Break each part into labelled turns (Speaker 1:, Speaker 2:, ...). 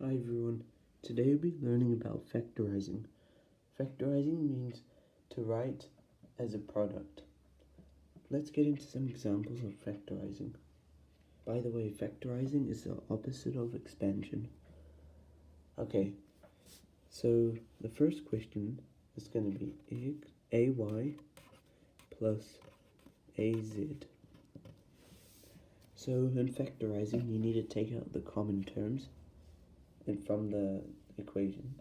Speaker 1: Hi everyone, today we'll be learning about factorizing. Factorizing means to write as a product. Let's get into some examples of factorizing. By the way, factorizing is the opposite of expansion. Okay, so the first question is going to be AY plus AZ. So in factorizing you need to take out the common terms and from the equation.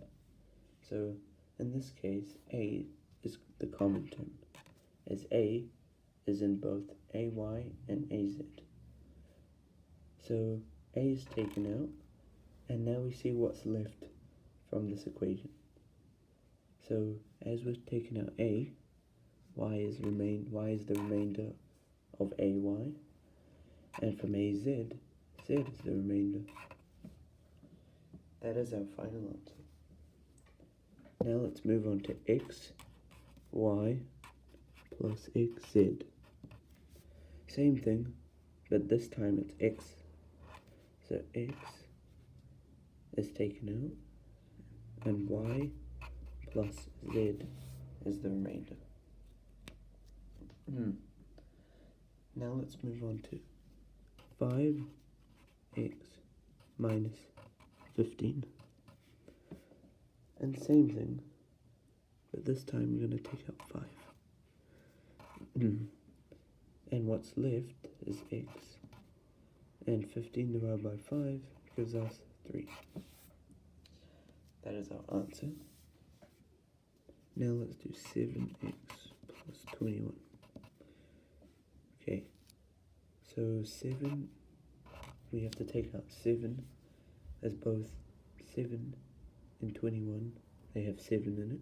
Speaker 1: So in this case, A is the common term, as A is in both AY and AZ. So A is taken out, and now we see what's left from this equation. So as we've taken out A, Y is the remainder of AY, and from AZ, Z is the remainder. That is our final answer. Now let's move on to x, y plus xz. Same thing, but this time it's x. So x is taken out, and y plus z is the remainder. Now let's move on to 5x minus 15. And same thing, but this time we're going to take out 5. And what's left is x. And 15 divided by 5 gives us 3. That is our answer. Now let's do 7x plus 21. Okay, so 7, we have to take out 7, as both 7 and 21, they have 7 in it.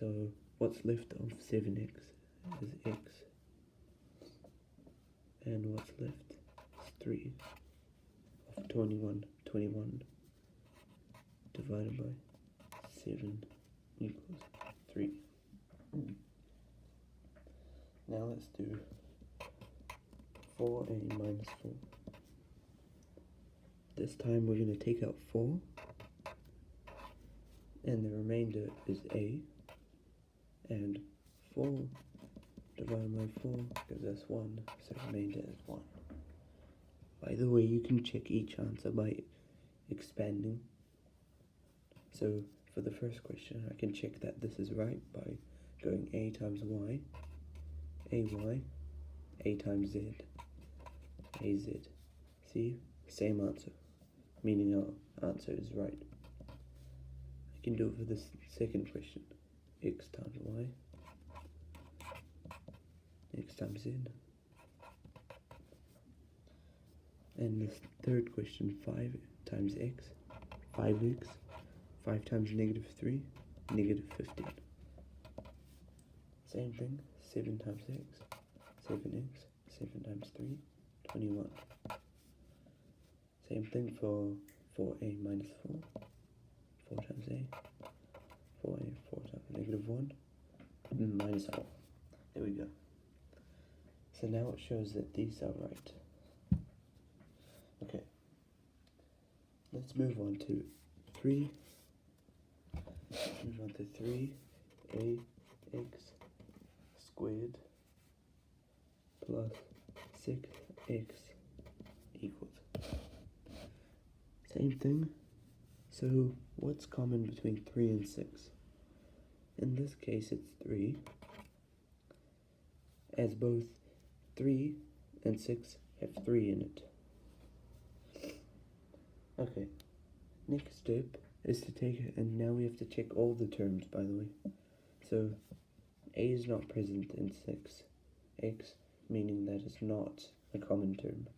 Speaker 1: So what's left of 7x is x, and what's left is 3 of 21. 21 divided by 7 equals 3. Now let's do 4a minus 4. This time we're going to take out 4, and the remainder is a, and 4 divided by 4 gives us 1, so the remainder is 1. By the way, you can check each answer by expanding. So for the first question, I can check that this is right by going a times y, ay, a times z, az. See? Same answer, meaning our answer is right. I can do it for this second question. X times y, x times z. And this third question, 5 times x, 5x, 5 times negative 3, negative 15. Same thing, 7 times x, 7x, 7 times 3, 21. Same thing for 4a minus 4, 4 times a, 4a, 4 times negative 1, minus 4. There we go. So now it shows that these are right. Okay, let's move on to 3. Move on to 3ax squared plus 6x equals. Same thing. So what's common between 3 and 6? In this case it's 3, as both 3 and 6 have 3 in it. Okay, next step is to take it, and now we have to check all the terms, by the way. So a is not present in 6x, meaning that it's not a common term,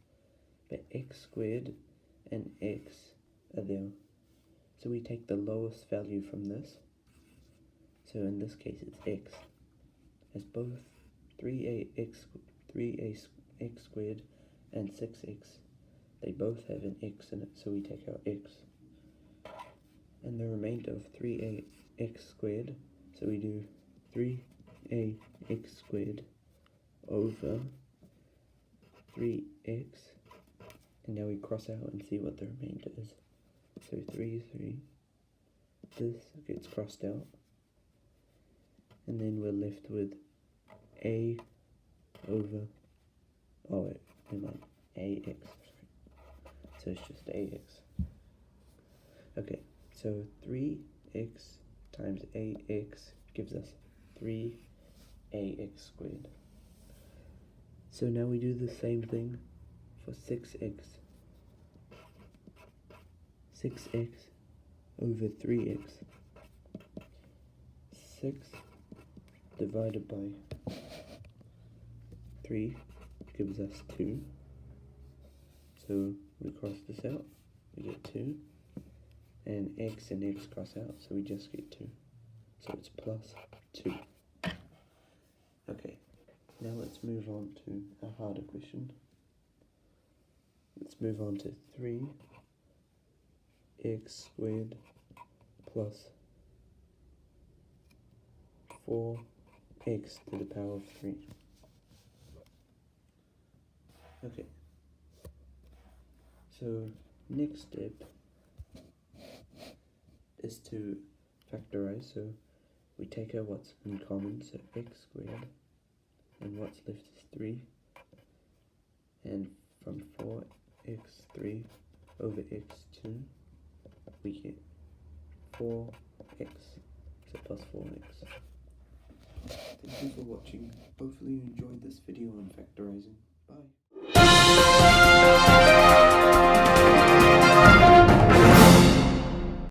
Speaker 1: but x squared and x are there. So we take the lowest value from this. So in this case it's x, as both 3ax squared and 6x, they both have an x in it, so we take out x. And the remainder of 3ax squared, so we do 3ax squared over 3x, and now we cross out and see what the remainder is. So 3, 3. This gets crossed out. And then we're left with a over, oh wait, never mind, ax, sorry. So it's just ax. Okay, so 3x times ax gives us 3ax squared. So now we do the same thing for 6x. 6x over 3x. 6 divided by 3 gives us 2. So we cross this out, we get 2. And x and x cross out, so we just get 2. So it's plus 2. Okay, now let's move on to a harder question. Let's move on to 3x squared plus 4x to the power of 3. Okay, so next step is to factorize. So we take out what's in common, so x squared, and what's left is 3, and from 4x3 over x2 we get 4x, so plus 4x. Thank you for watching. Hopefully you enjoyed this video on factorizing. Bye.